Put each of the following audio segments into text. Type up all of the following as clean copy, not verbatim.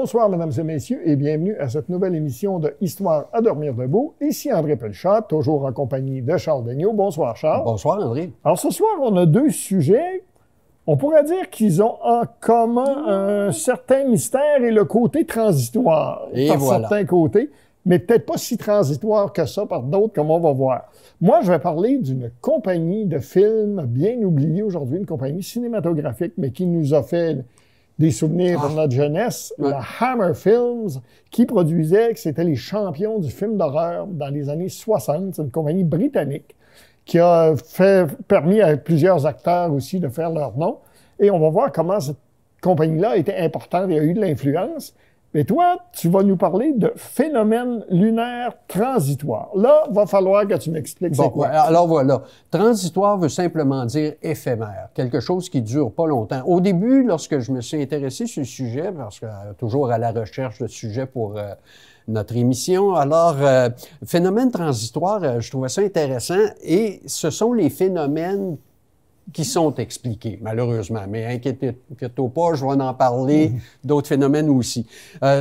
Bonsoir, mesdames et messieurs, et bienvenue à cette nouvelle émission de Histoire à dormir debout. Ici André Pelchat, toujours en compagnie de Charles Daigneault. Bonsoir, Charles. Bonsoir, André. Alors, ce soir, on a deux sujets. On pourrait dire qu'ils ont en commun un certain mystère et le côté transitoire. Et par voilà. certains côtés, mais peut-être pas si transitoire que ça par d'autres, comme on va voir. Moi, je vais parler d'une compagnie de films bien oubliée aujourd'hui, une compagnie cinématographique, mais qui nous a fait des souvenirs de notre jeunesse, la Hammer Films, qui produisait, que c'était les champions du film d'horreur dans les années 60. C'est une compagnie britannique qui a permis à plusieurs acteurs aussi de faire leur nom. Et on va voir comment cette compagnie-là était importante et a eu de l'influence. Mais toi, tu vas nous parler de phénomènes lunaires transitoires. Là, va falloir que tu m'expliques c'est quoi. Alors voilà. Transitoire veut simplement dire éphémère, quelque chose qui dure pas longtemps. Au début, lorsque je me suis intéressé sur le sujet, parce que toujours à la recherche de sujets pour notre émission, alors phénomène transitoire, je trouvais ça intéressant et ce sont les phénomènes qui sont expliqués, malheureusement. Mais inquiétez-vous pas, je vais en parler d'autres phénomènes aussi.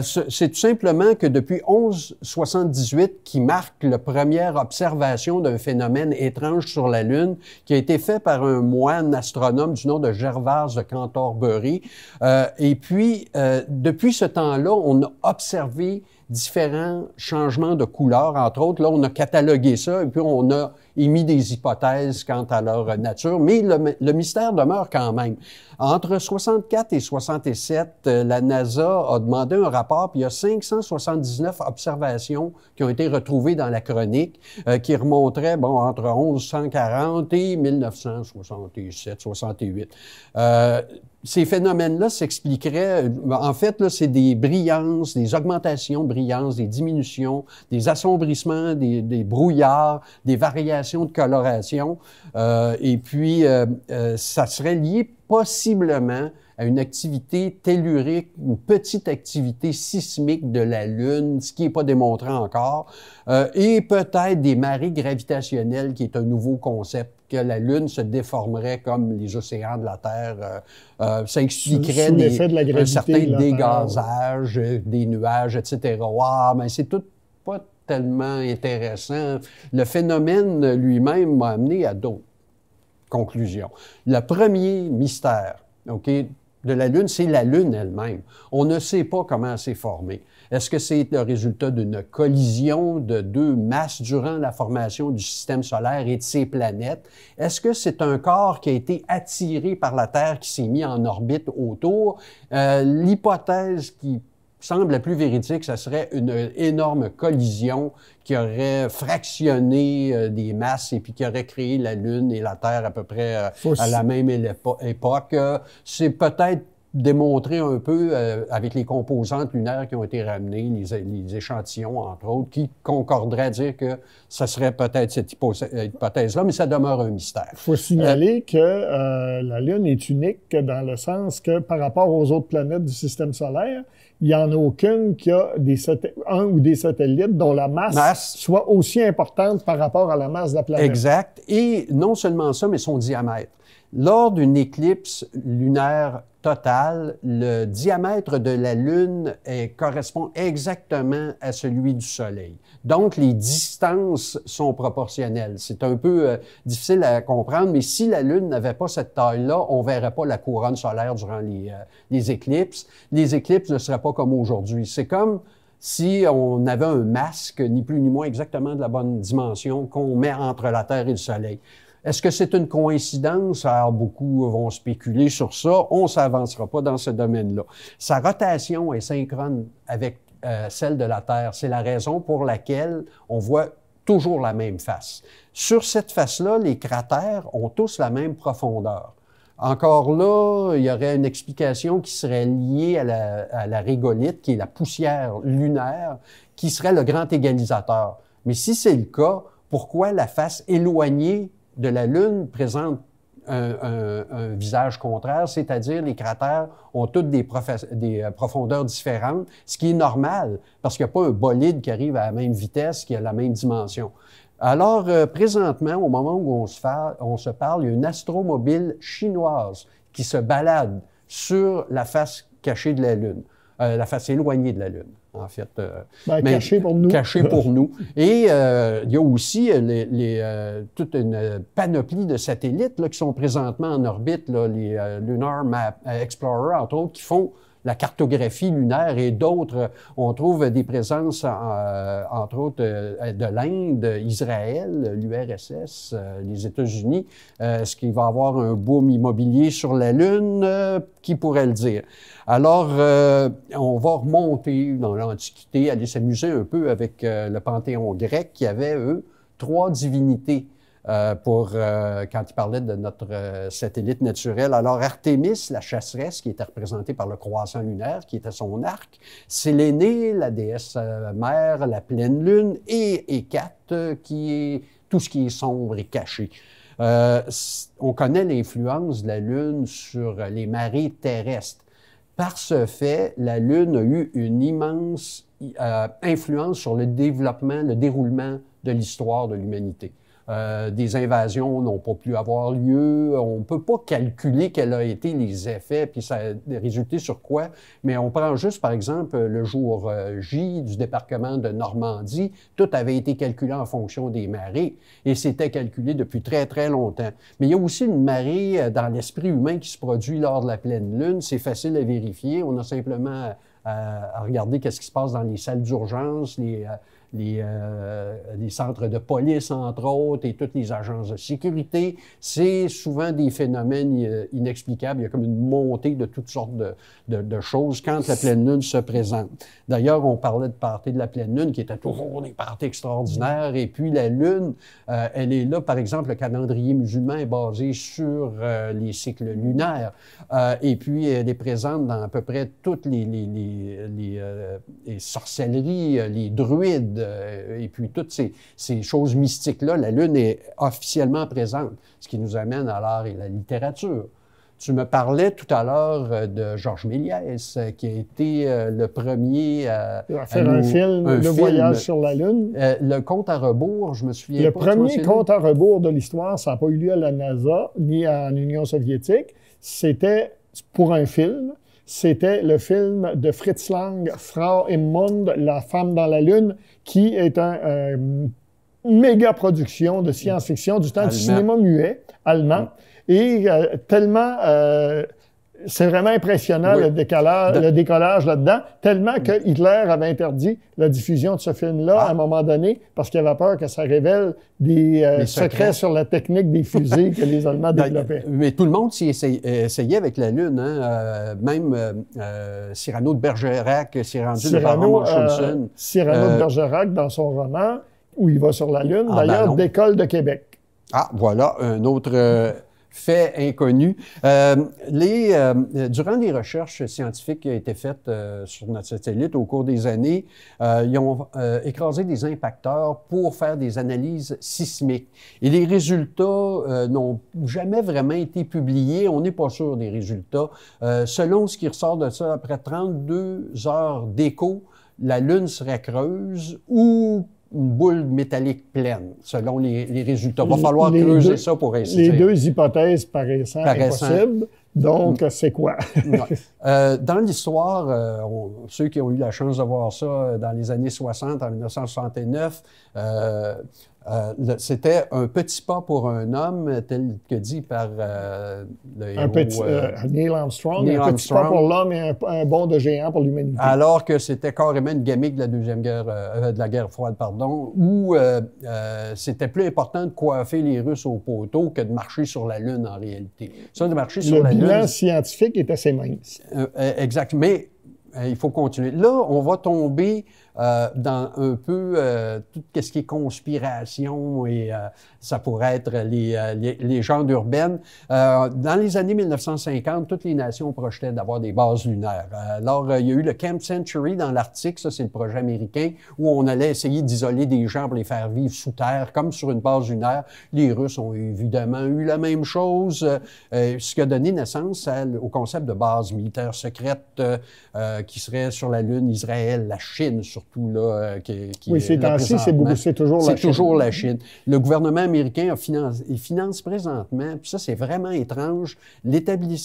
C'est tout simplement que depuis 1178, qui marque la première observation d'un phénomène étrange sur la Lune, qui a été fait par un moine astronome du nom de Gervase de Cantorbéry. Et puis, depuis ce temps-là, on a observé différents changements de couleur, entre autres. Là, on a catalogué ça et puis on a émis des hypothèses quant à leur nature, mais le mystère demeure quand même. Entre 64 et 67, la NASA a demandé un rapport, puis il y a 579 observations qui ont été retrouvées dans la chronique, qui remonteraient, entre 1140 et 1967-68. Ces phénomènes-là s'expliqueraient, en fait, là, c'est des brillances, des augmentations de brillance, des diminutions, des assombrissements, des brouillards, des variations de coloration. Et puis, ça serait lié possiblement à une activité tellurique, une petite activité sismique de la Lune, ce qui n'est pas démontré encore, et peut-être des marées gravitationnelles, qui est un nouveau concept, que la Lune se déformerait comme les océans de la Terre. Ça expliquerait un certain dégazage des nuages, etc. Wow, mais c'est tout pas tellement intéressant. Le phénomène lui-même m'a amené à d'autres conclusions. Le premier mystère, de la Lune, c'est la Lune elle-même. On ne sait pas comment elle s'est formée. Est-ce que c'est le résultat d'une collision de deux masses durant la formation du système solaire et de ses planètes? Est-ce que c'est un corps qui a été attiré par la Terre, qui s'est mis en orbite autour? L'hypothèse qui semble la plus véridique, ça serait une énorme collision qui aurait fractionné des masses et puis qui aurait créé la Lune et la Terre à peu près à la même époque. C'est peut-être démontré un peu avec les composantes lunaires qui ont été ramenées, les échantillons, entre autres, qui concorderaient à dire que ça serait peut-être cette hypothèse-là, mais ça demeure un mystère. Il faut signaler que la Lune est unique dans le sens que par rapport aux autres planètes du système solaire, il n'y en a aucune qui a un ou des satellites dont la masse soit aussi importante par rapport à la masse de la planète. Exact. Et non seulement ça, mais son diamètre. Lors d'une éclipse lunaire totale, le diamètre de la Lune correspond exactement à celui du Soleil. Donc, les distances sont proportionnelles. C'est un peu difficile à comprendre, mais si la Lune n'avait pas cette taille-là, on ne verrait pas la couronne solaire durant les éclipses. Les éclipses ne seraient pas comme aujourd'hui. C'est comme si on avait un masque, ni plus ni moins exactement de la bonne dimension, qu'on met entre la Terre et le Soleil. Est-ce que c'est une coïncidence? Alors, beaucoup vont spéculer sur ça. On ne s'avancera pas dans ce domaine-là. Sa rotation est synchrone avec celle de la Terre. C'est la raison pour laquelle on voit toujours la même face. Sur cette face-là, les cratères ont tous la même profondeur. Encore là, il y aurait une explication qui serait liée à la régolithe, qui est la poussière lunaire, qui serait le grand égalisateur. Mais si c'est le cas, pourquoi la face éloignée de la Lune présente un visage contraire, c'est-à-dire les cratères ont toutes des profondeurs différentes, ce qui est normal, parce qu'il n'y a pas un bolide qui arrive à la même vitesse, qui a la même dimension. Alors, présentement, au moment où on se parle, il y a une astromobile chinoise qui se balade sur la face cachée de la Lune. la face éloignée de la Lune, en fait. Caché pour nous. Caché pour nous. Et il y a aussi toute une panoplie de satellites là, qui sont présentement en orbite, là, les Lunar Map Explorer, entre autres, qui font la cartographie lunaire, et d'autres. On trouve des présences, entre autres, de l'Inde, Israël, l'URSS, les États-Unis, ce qui va avoir un boom immobilier sur la Lune, qui pourrait le dire. Alors, on va remonter dans l'Antiquité, aller s'amuser un peu avec le Panthéon grec, qui avait, eux, 3 divinités. Quand il parlait de notre satellite naturel. Alors, Artémis, la chasseresse, qui était représentée par le croissant lunaire, qui était son arc, Sélénée, la déesse mère, la pleine lune, et Hécate, qui est tout ce qui est sombre et caché. On connaît l'influence de la Lune sur les marées terrestres. Par ce fait, la Lune a eu une immense influence sur le développement, le déroulement de l'histoire de l'humanité. Des invasions n'ont pas pu avoir lieu. On ne peut pas calculer quels ont été les effets, puis ça a résulté sur quoi. Mais on prend juste, par exemple, le jour J du débarquement de Normandie. Tout avait été calculé en fonction des marées, et c'était calculé depuis très, très longtemps. Mais il y a aussi une marée dans l'esprit humain qui se produit lors de la pleine lune. C'est facile à vérifier. On a simplement à regarder qu'est-ce qui se passe dans les salles d'urgence, les centres de police, entre autres, et toutes les agences de sécurité. C'est souvent des phénomènes inexplicables. Il y a comme une montée de toutes sortes de choses quand la pleine lune se présente. D'ailleurs, on parlait de party de la pleine lune, qui était toujours des parties extraordinaires. Et puis, la lune, elle est là. Par exemple, le calendrier musulman est basé sur les cycles lunaires. Et puis, elle est présente dans à peu près toutes les sorcelleries, les druides, et puis toutes ces choses mystiques-là. La Lune est officiellement présente, ce qui nous amène à l'art et la littérature. Tu me parlais tout à l'heure de Georges Méliès, qui a été le premier à faire un film, Le Voyage sur la Lune. Le compte à rebours, je me souviens le pas. Le premier compte à rebours de l'histoire, ça n'a pas eu lieu à la NASA, ni en Union soviétique. C'était pour un film. C'était le film de Fritz Lang, Frau im Mond, La femme dans la Lune, qui est une méga production de science-fiction du temps du cinéma muet allemand. Et tellement, c'est vraiment impressionnant le décollage là-dedans, tellement que Hitler avait interdit la diffusion de ce film-là à un moment donné, parce qu'il avait peur que ça révèle des secrets sur la technique des fusées que les Allemands développaient. Mais tout le monde s'y essayait avec la Lune, hein? Même Cyrano de Bergerac s'est rendu devant Munchausen. Cyrano de Bergerac, dans son roman, où il va sur la Lune, d'ailleurs, décolle de Québec. Ah, voilà, un autre fait inconnu. Durant les recherches scientifiques qui ont été faites sur notre satellite au cours des années, ils ont écrasé des impacteurs pour faire des analyses sismiques. Et les résultats n'ont jamais vraiment été publiés. On n'est pas sûr des résultats. Selon ce qui ressort de ça, après 32 heures d'écho, la Lune serait creuse ou une boule métallique pleine, selon les résultats. Il va falloir creuser ça pour essayer. Les deux hypothèses paraissant impossibles. Donc, c'est quoi? Dans l'histoire, ceux qui ont eu la chance de voir ça dans les années 60, en 1969, c'était un petit pas pour un homme, tel que dit par le héros... Neil Armstrong. Un petit pas pour l'homme et un bond de géant pour l'humanité. Alors que c'était carrément une gimmick de la guerre froide, pardon, où c'était plus important de coiffer les Russes au poteau que de marcher sur la Lune en réalité. Ça, de marcher sur la Lune... Le bilan scientifique est assez mince. Exact, mais il faut continuer. Là, on va tomber dans un peu tout ce qui est conspiration et ça pourrait être les légendes urbaines. Dans les années 1950, toutes les nations projetaient d'avoir des bases lunaires. Alors, il y a eu le Camp Century dans l'Arctique, ça c'est le projet américain, où on allait essayer d'isoler des gens pour les faire vivre sous terre, comme sur une base lunaire. Les Russes ont évidemment eu la même chose, ce qui a donné naissance au concept de base militaire secrète qui seraient sur la Lune, Israël, la Chine surtout, là, oui, ces temps-ci, c'est toujours la Chine. C'est toujours la Chine. Le gouvernement américain il finance présentement, puis ça, c'est vraiment étrange, d'établir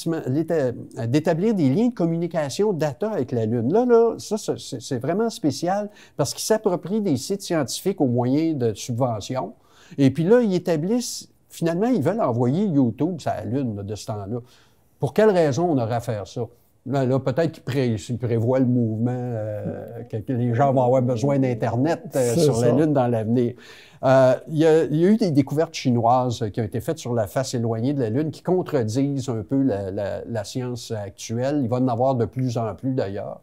des liens de communication data avec la Lune. Là, ça, c'est vraiment spécial parce qu'ils s'approprient des sites scientifiques au moyen de subventions. Et puis là, ils établissent, finalement, ils veulent envoyer YouTube sur la Lune là, de ce temps-là. Pour quelle raison on aurait à faire ça? Là peut-être qu'ils prévoient le mouvement, que les gens vont avoir besoin d'Internet sur la Lune dans l'avenir. Il y a eu des découvertes chinoises qui ont été faites sur la face éloignée de la Lune qui contredisent un peu la science actuelle. Il va en avoir de plus en plus, d'ailleurs.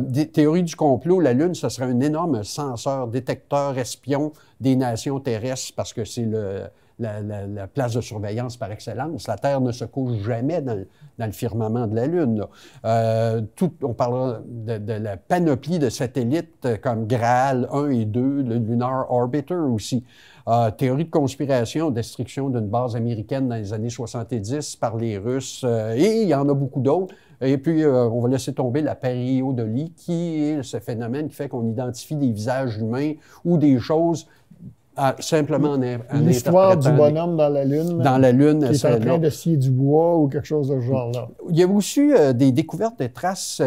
Des théories du complot, la Lune, ce serait un énorme senseur, détecteur, espion des nations terrestres parce que c'est la place de surveillance par excellence. La Terre ne se couche jamais dans le firmament de la Lune. On parlera de la panoplie de satellites comme Graal 1 et 2, le Lunar Orbiter aussi. Théorie de conspiration, destruction d'une base américaine dans les années 70 par les Russes, et il y en a beaucoup d'autres. Et puis, on va laisser tomber la pareidolie, qui est ce phénomène qui fait qu'on identifie des visages humains ou des choses simplement en l'histoire du bonhomme dans la Lune. Dans la Lune, qui est en train de scier du bois ou quelque chose de ce genre-là. Il y a aussi des découvertes de traces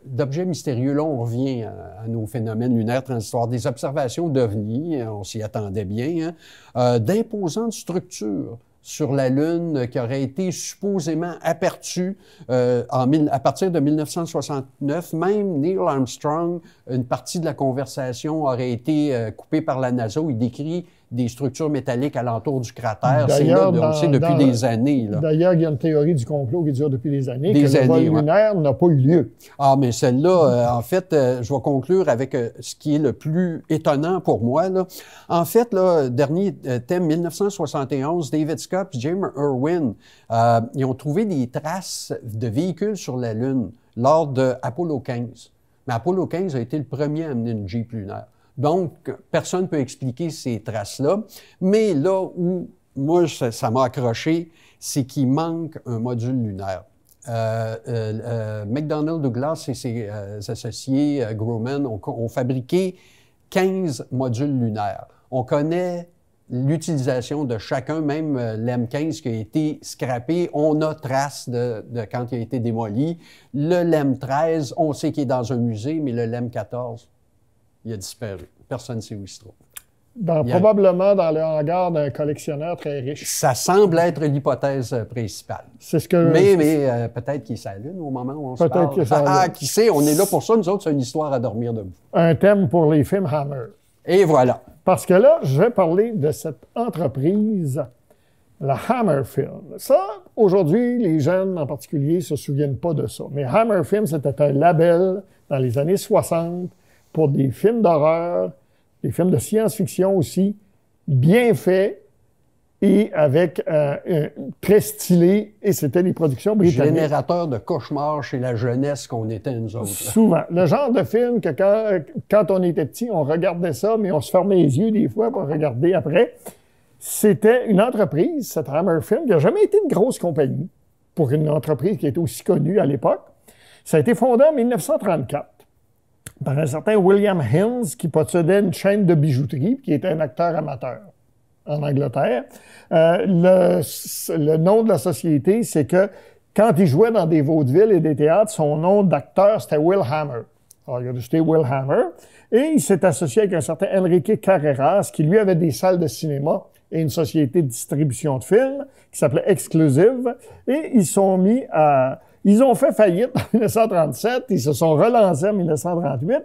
d'objets mystérieux. Là, on revient à nos phénomènes lunaires transitoires, des observations d'OVNI, on s'y attendait bien, d'imposantes structures sur la Lune qui auraient été supposément aperçues à partir de 1969. Même Neil Armstrong, une partie de la conversation aurait été coupée par la NASA où il décrit des structures métalliques alentour du cratère. C'est là, on le sait depuis des années. D'ailleurs, il y a une théorie du complot qui dure depuis des années, que le vol lunaire n'a pas eu lieu. Ah, mais celle-là, en fait, je vais conclure avec ce qui est le plus étonnant pour moi. Là. En fait, là, dernier thème, 1971, David Scott et James Irwin, ils ont trouvé des traces de véhicules sur la Lune lors de Apollo 15. Mais Apollo 15 a été le premier à amener une Jeep lunaire. Donc, personne ne peut expliquer ces traces-là. Mais là où, moi, ça m'a accroché, c'est qu'il manque un module lunaire. McDonnell Douglas et ses associés, Grumman, ont fabriqué 15 modules lunaires. On connaît l'utilisation de chacun, même l'M15 qui a été scrappé, on a trace de quand il a été démoli. Le LEM-13, on sait qu'il est dans un musée, mais le LEM-14, il a disparu. Personne ne sait où il se trouve. Probablement dans le hangar d'un collectionneur très riche. Ça semble être l'hypothèse principale. C'est ce que... Mais peut-être qu'il s'allume au moment où on se parle. Peut-être que ça qui sait, on est là pour ça. Nous autres, c'est une histoire à dormir debout. Un thème pour les films Hammer. Et voilà. Parce que là, je vais parler de cette entreprise, la Hammer Film. Ça, aujourd'hui, les jeunes en particulier ne se souviennent pas de ça. Mais Hammer Film, c'était un label dans les années 60 pour des films d'horreur, des films de science-fiction aussi, bien faits et avec très stylés. Et c'était des productions britanniques. Générateur de cauchemars chez la jeunesse qu'on était nous autres. Souvent. Le genre de film que quand on était petit, on regardait ça, mais on se fermait les yeux des fois pour regarder après. C'était une entreprise, cette Hammer Film, qui n'a jamais été une grosse compagnie pour une entreprise qui était aussi connue à l'époque. Ça a été fondé en 1934 par un certain William Hinds qui possédait une chaîne de bijouterie, qui était un acteur amateur en Angleterre. Le nom de la société, c'est que quand il jouait dans des vaudevilles et des théâtres, son nom d'acteur, c'était Will Hammer. Alors, il a resté Will Hammer. Et il s'est associé avec un certain Enrique Carreras, qui lui avait des salles de cinéma et une société de distribution de films qui s'appelait Exclusive. Et ils sont mis à... Ils ont fait faillite en 1937, ils se sont relancés en 1938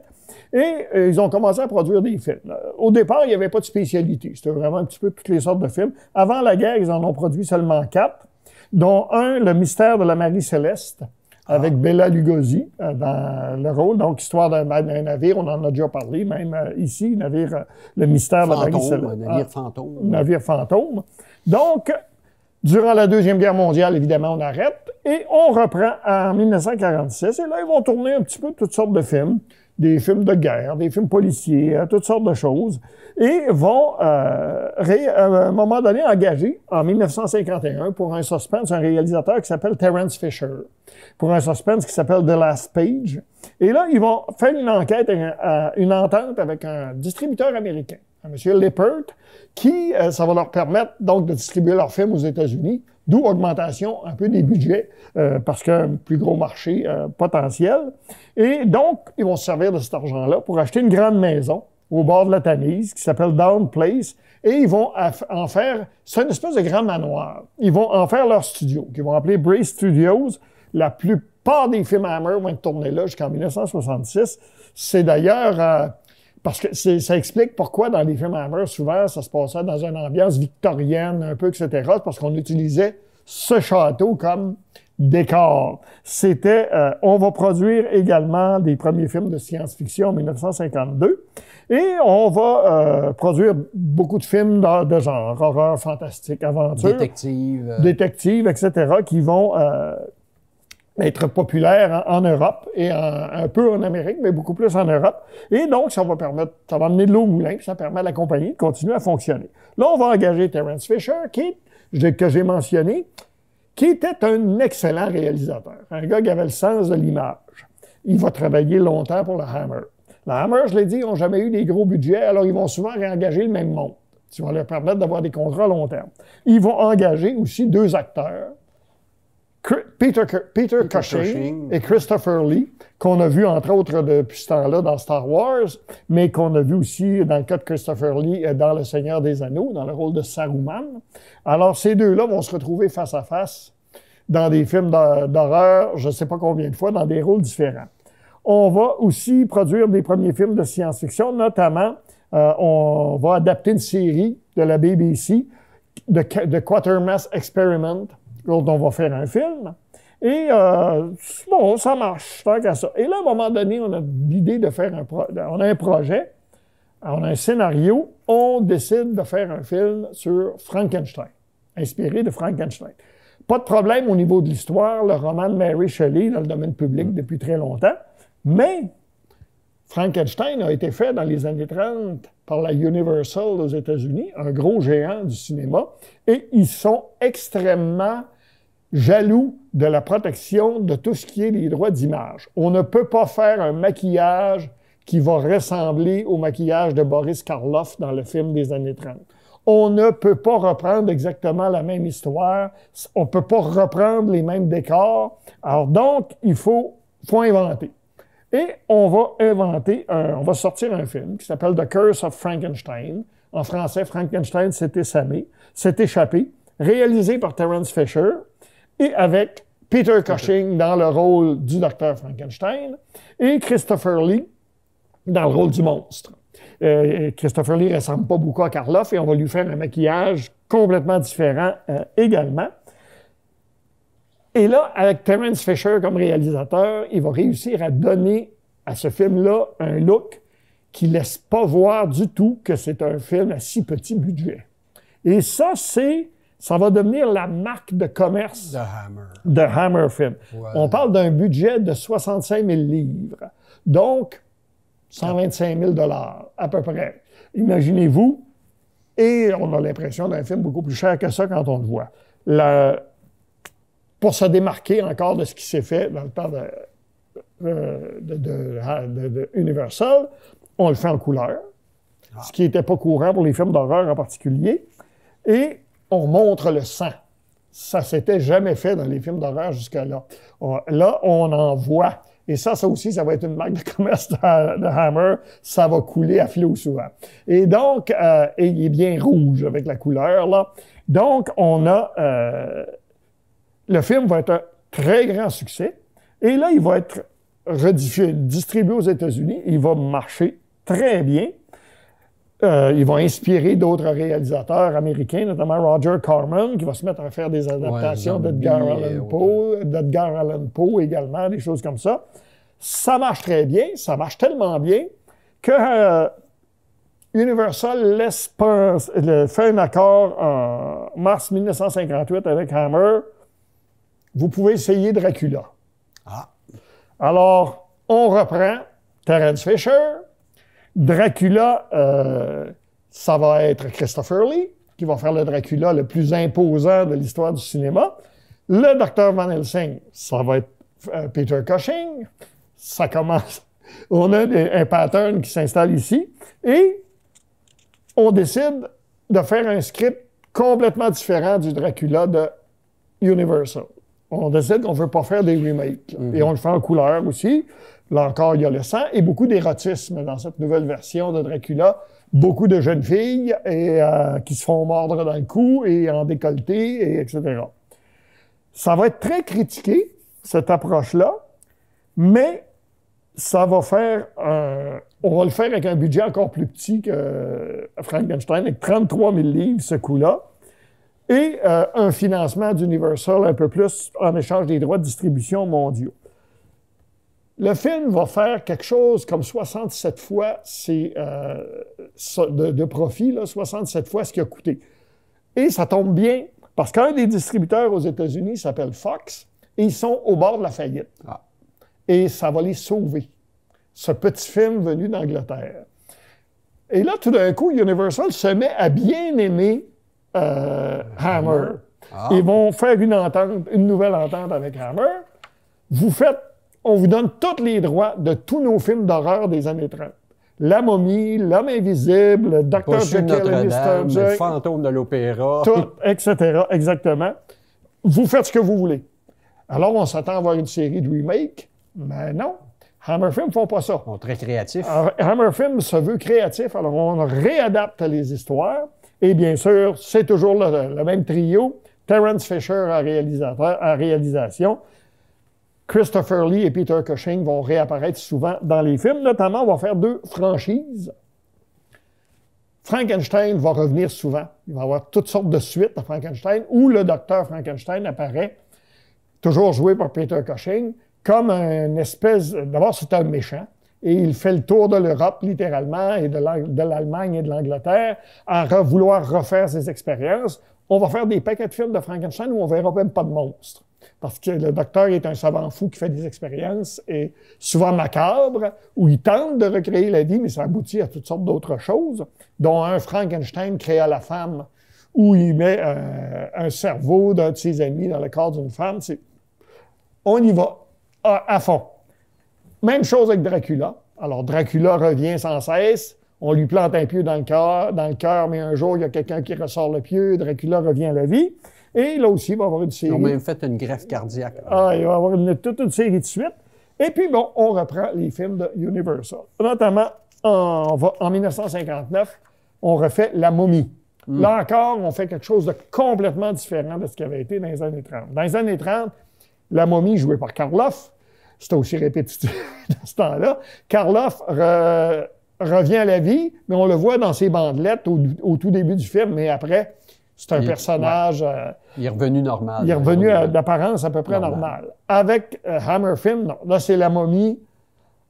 et ils ont commencé à produire des films. Au départ, il n'y avait pas de spécialité. C'était vraiment un petit peu toutes les sortes de films. Avant la guerre, ils en ont produit seulement 4, dont un, Le mystère de la Marie-Céleste, avec Bela Lugosi dans le rôle. Donc, histoire d'un navire, on en a déjà parlé, même ici, le mystère de la Marie-Céleste. Navire fantôme. Navire fantôme. Donc, durant la Deuxième Guerre mondiale, évidemment, on arrête et on reprend en 1946. Et là, ils vont tourner un petit peu toutes sortes de films, des films de guerre, des films policiers, toutes sortes de choses, et vont, à un moment donné, engager, en 1951, pour un suspense, un réalisateur qui s'appelle Terence Fisher, pour un suspense qui s'appelle The Last Page. Et là, ils vont faire une enquête, une entente avec un distributeur américain, un monsieur Lippert, qui, ça va leur permettre donc de distribuer leurs films aux États-Unis, d'où augmentation un peu des budgets, parce qu'un plus gros marché potentiel. Et donc, ils vont se servir de cet argent-là pour acheter une grande maison au bord de la Tamise qui s'appelle Down Place, et ils vont en faire, c'est une espèce de grand manoir. Ils vont en faire leur studio, qu'ils vont appeler Bray Studios. La plupart des films Hammer vont être tournés là jusqu'en 1966. C'est d'ailleurs... parce que ça explique pourquoi dans les films Hammer, souvent, ça se passait dans une ambiance victorienne, un peu, etc. C'est parce qu'on utilisait ce château comme décor. C'était, on va produire également des premiers films de science-fiction en 1952. Et on va produire beaucoup de films de genre, horreur, fantastique, aventure. Détective, etc., qui vont... être populaire en Europe et un peu en Amérique, mais beaucoup plus en Europe. Et donc, ça va amener de l'eau au moulin, puis ça permet à la compagnie de continuer à fonctionner. Là, on va engager Terence Fisher, que j'ai mentionné, qui était un excellent réalisateur. Un gars qui avait le sens de l'image. Il va travailler longtemps pour la Hammer. La Hammer, je l'ai dit, ils n'ont jamais eu des gros budgets, alors ils vont souvent réengager le même monde. Ça va leur permettre d'avoir des contrats à long terme. Ils vont engager aussi 2 acteurs, Peter Cushing et Christopher Lee, qu'on a vu entre autres depuis ce temps-là dans Star Wars, mais qu'on a vu aussi dans le cas de Christopher Lee dans Le Seigneur des Anneaux, dans le rôle de Saruman. Alors ces deux-là vont se retrouver face à face dans des films d'horreur, je ne sais pas combien de fois, dans des rôles différents. On va aussi produire des premiers films de science-fiction, notamment on va adapter une série de la BBC, de Quatermass Experiment, dont on va faire un film. Et bon, ça marche, tant qu'à ça. Et là, à un moment donné, on a l'idée de faire on a un projet, on a un scénario, on décide de faire un film sur Frankenstein, inspiré de Frankenstein. Pas de problème au niveau de l'histoire, le roman de Mary Shelley dans le domaine public depuis très longtemps, mais Frankenstein a été fait dans les années 30 par la Universal aux États-Unis, un gros géant du cinéma, et ils sont extrêmement jaloux de la protection de tout ce qui est les droits d'image. On ne peut pas faire un maquillage qui va ressembler au maquillage de Boris Karloff dans le film des années 30. On ne peut pas reprendre exactement la même histoire, on ne peut pas reprendre les mêmes décors. Alors donc, il faut inventer. Et on va sortir un film qui s'appelle The Curse of Frankenstein. En français, Frankenstein s'est échappé, réalisé par Terence Fisher et avec Peter Cushing dans le rôle du docteur Frankenstein et Christopher Lee dans le rôle du monstre. Christopher Lee ne ressemble pas beaucoup à Karloff et on va lui faire un maquillage complètement différent également. Et là, avec Terence Fisher comme réalisateur, il va réussir à donner à ce film-là un look qui ne laisse pas voir du tout que c'est un film à si petit budget. Et ça va devenir la marque de commerce de Hammer Film. Voilà. On parle d'un budget de 65 000 livres. Donc, 125 000 à peu près. Imaginez-vous, et on a l'impression d'un film beaucoup plus cher que ça quand on le voit. Pour se démarquer encore de ce qui s'est fait dans le temps de Universal, on le fait en couleur, ce qui n'était pas courant pour les films d'horreur en particulier, et on montre le sang. Ça s'était jamais fait dans les films d'horreur jusqu'à-là. Là, on en voit. Et ça aussi, ça va être une marque de commerce de Hammer. Ça va couler à flot souvent. Et donc, et il est bien rouge avec la couleur, là. Donc, le film va être un très grand succès. Et là, il va être distribué aux États-Unis. Il va marcher très bien. Il va inspirer d'autres réalisateurs américains, notamment Roger Corman, qui va se mettre à faire des adaptations d'Edgar Allan Poe également, des choses comme ça. Ça marche très bien. Ça marche tellement bien que Universal fait un accord en mars 1958 avec Hammer. Vous pouvez essayer Dracula. Alors, on reprend. Terence Fisher. Dracula, ça va être Christopher Lee, qui va faire le Dracula le plus imposant de l'histoire du cinéma. Le Dr. Van Helsing, ça va être Peter Cushing. Ça commence. On a un pattern qui s'installe ici. Et on décide de faire un script complètement différent du Dracula de Universal. On décide qu'on ne veut pas faire des remakes. Et on le fait en couleur aussi. Là encore, il y a le sang et beaucoup d'érotisme dans cette nouvelle version de Dracula. Beaucoup de jeunes filles qui se font mordre dans le cou et en décolleté, etc. Ça va être très critiqué, cette approche-là, mais ça va faire... on va le faire avec un budget encore plus petit que Frankenstein, avec 33 000 livres, ce coup-là, et un financement d'Universal un peu plus en échange des droits de distribution mondiaux. Le film va faire quelque chose comme 67 fois de profit, là, 67 fois ce qu'il a coûté. Et ça tombe bien, parce qu'un des distributeurs aux États-Unis s'appelle Fox, et ils sont au bord de la faillite. Ah. Et ça va les sauver, ce petit film venu d'Angleterre. Et là, tout d'un coup, Universal se met à bien aimer Hammer. Ah. Ils vont faire une nouvelle entente avec Hammer. On vous donne tous les droits de tous nos films d'horreur des années 30. La momie, L'homme invisible, Dr. Jekyll et Mr. Hyde, le fantôme de l'opéra. Tout, etc. Exactement. Vous faites ce que vous voulez. Alors, on s'attend à voir une série de remakes, mais non. Hammer Film ne font pas ça. Ils sont très créatifs. Alors, Hammer Film se veut créatif, alors on réadapte les histoires. Et bien sûr, c'est toujours le même trio. Terence Fisher en réalisation. Christopher Lee et Peter Cushing vont réapparaître souvent dans les films. Notamment, on va faire 2 franchises. Frankenstein va revenir souvent. Il va y avoir toutes sortes de suites à Frankenstein, où le docteur Frankenstein apparaît, toujours joué par Peter Cushing, comme une espèce... D'abord, c'est un méchant, et il fait le tour de l'Europe, littéralement, et de l'Allemagne et de l'Angleterre, à vouloir refaire ses expériences. On va faire des paquets de films de Frankenstein où on ne verra même pas de monstres. Parce que le docteur est un savant fou qui fait des expériences, et souvent macabres, où il tente de recréer la vie, mais ça aboutit à toutes sortes d'autres choses, dont un Frankenstein créa la femme, où il met un cerveau d'un de ses amis dans le corps d'une femme. On y va à fond. Même chose avec Dracula. Alors, Dracula revient sans cesse. On lui plante un pieu dans le cœur, mais un jour, il y a quelqu'un qui ressort le pieu. Dracula revient à la vie. Et là aussi, il va y avoir une série. Ils ont même fait une greffe cardiaque. Il va y avoir toute une série de suites. Et puis, bon, on reprend les films de Universal. Notamment, en 1959, on refait La momie. Là encore, on fait quelque chose de complètement différent de ce qui avait été dans les années 30. Dans les années 30, La momie, jouée par Karloff, c'était aussi répétitif dans ce temps-là. Karloff revient à la vie, mais on le voit dans ses bandelettes au tout début du film, mais après, c'est un personnage... il est revenu normal. Il est revenu d'apparence à peu près normale. Avec Hammer Film, non. Là, c'est la momie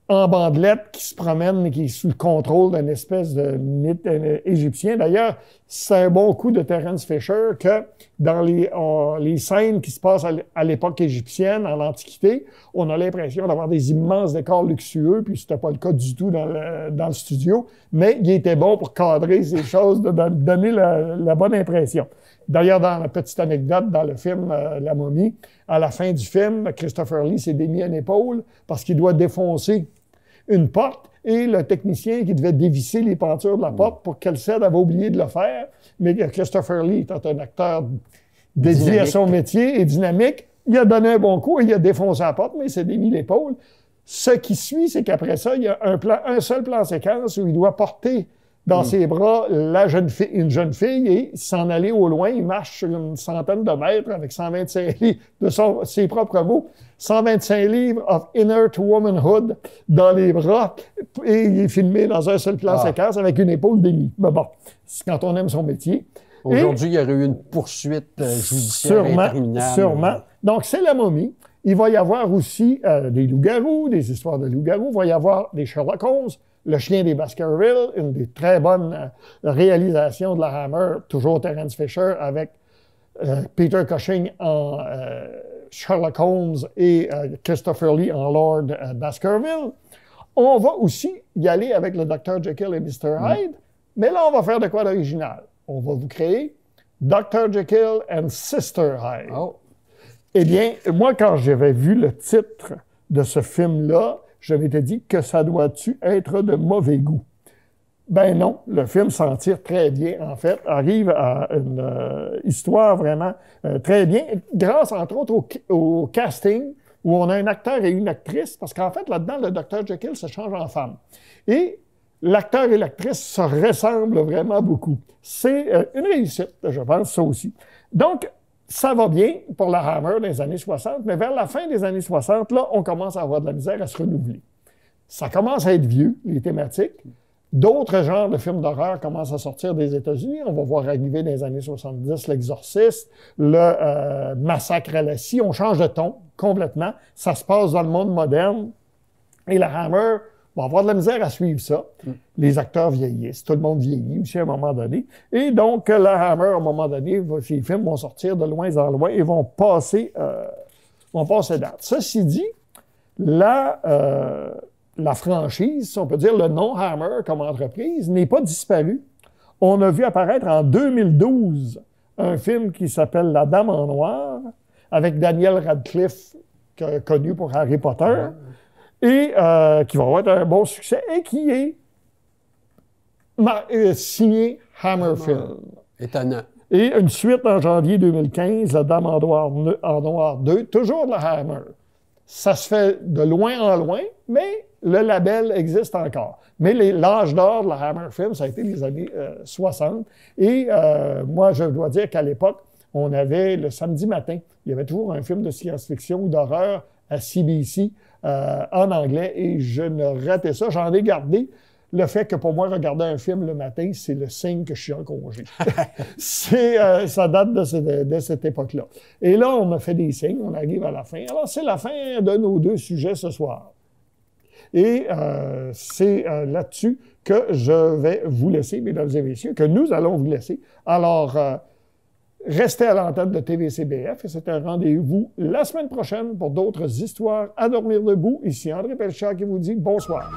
en bandelette qui se promène et qui est sous le contrôle d'une espèce de mythe égyptien. D'ailleurs, c'est un bon coup de Terence Fisher que dans les scènes qui se passent à l'époque égyptienne, en l'Antiquité, on a l'impression d'avoir des immenses décors luxueux, puis c'était pas le cas du tout dans le studio, mais il était bon pour cadrer ces choses, de donner la bonne impression. D'ailleurs, dans la petite anecdote, dans le film La momie, à la fin du film, Christopher Lee s'est démis une épaule parce qu'il doit défoncer une porte, et le technicien qui devait dévisser les pentures de la porte pour qu'elle cède avait oublié de le faire. Mais Christopher Lee, étant un acteur dédié à son métier et dynamique, il a donné un bon coup et il a défoncé la porte, mais il s'est démis l'épaule. Ce qui suit, c'est qu'après ça, il y a un seul plan séquence où il doit porter dans ses bras une jeune fille et s'en aller au loin. Il marche sur une centaine de mètres avec 125 livres, de ses propres mots, 125 livres of inner womanhood dans les bras, et il est filmé dans un seul plan séquence avec une épaule démie. Mais bon, c'est quand on aime son métier. Aujourd'hui, il y aurait eu une poursuite judiciaire interminable. Sûrement. Donc, c'est La momie. Il va y avoir aussi des loups-garous, des histoires de loups-garous. Il va y avoir des Sherlock Holmes, Le chien des Baskerville, une des très bonnes réalisations de la Hammer, toujours Terence Fisher, avec Peter Cushing en Sherlock Holmes et Christopher Lee en Lord Baskerville. On va aussi y aller avec le Dr. Jekyll et Mr. Hyde, mais là, on va faire de quoi d'original? On va vous créer Dr. Jekyll and Sister Hyde. Oh. Eh bien, moi, quand j'avais vu le titre de ce film-là, je m'étais dit que ça doit-tu être de mauvais goût? Ben non, le film s'en tire très bien, en fait, arrive à une histoire vraiment très bien, grâce, entre autres, au casting, où on a un acteur et une actrice, parce qu'en fait, là-dedans, le Dr. Jekyll se change en femme. Et l'acteur et l'actrice se ressemblent vraiment beaucoup. C'est une réussite, je pense, ça aussi. Donc, ça va bien pour la Hammer dans les années 60, mais vers la fin des années 60, là, on commence à avoir de la misère à se renouveler. Ça commence à être vieux, les thématiques. D'autres genres de films d'horreur commencent à sortir des États-Unis. On va voir arriver dans les années 70 L'Exorciste, le Massacre à la scie. On change de ton complètement. Ça se passe dans le monde moderne. Et la Hammer va avoir de la misère à suivre ça. Les acteurs vieillissent. Tout le monde vieillit aussi à un moment donné. Et donc, la Hammer, à un moment donné, ces films vont sortir de loin en loin et vont passer date. Ceci dit, la franchise, si on peut dire le nom Hammer comme entreprise, n'est pas disparu. On a vu apparaître en 2012 un film qui s'appelle La Dame en noir, avec Daniel Radcliffe, connu pour Harry Potter, et qui va avoir un bon succès, et qui est signé Hammer Film. Étonnant. Et une suite en janvier 2015, La Dame en noir 2, toujours de la Hammer. Ça se fait de loin en loin, mais le label existe encore. Mais l'âge d'or de la Hammer Film, ça a été les années 60. Et moi, je dois dire qu'à l'époque, on avait le samedi matin, il y avait toujours un film de science-fiction ou d'horreur à CBC en anglais, et je ne ratais ça. J'en ai gardé. Le fait que pour moi, regarder un film le matin, c'est le signe que je suis en congé. Ça date de cette époque-là. Et là, on m'a fait des signes, on arrive à la fin. Alors, c'est la fin de nos deux sujets ce soir. Et c'est là-dessus que je vais vous laisser, mesdames et messieurs, que nous allons vous laisser. Alors, restez à l'antenne de TVCBF et c'est un rendez-vous la semaine prochaine pour d'autres histoires à dormir debout. Ici André Pelchat qui vous dit bonsoir.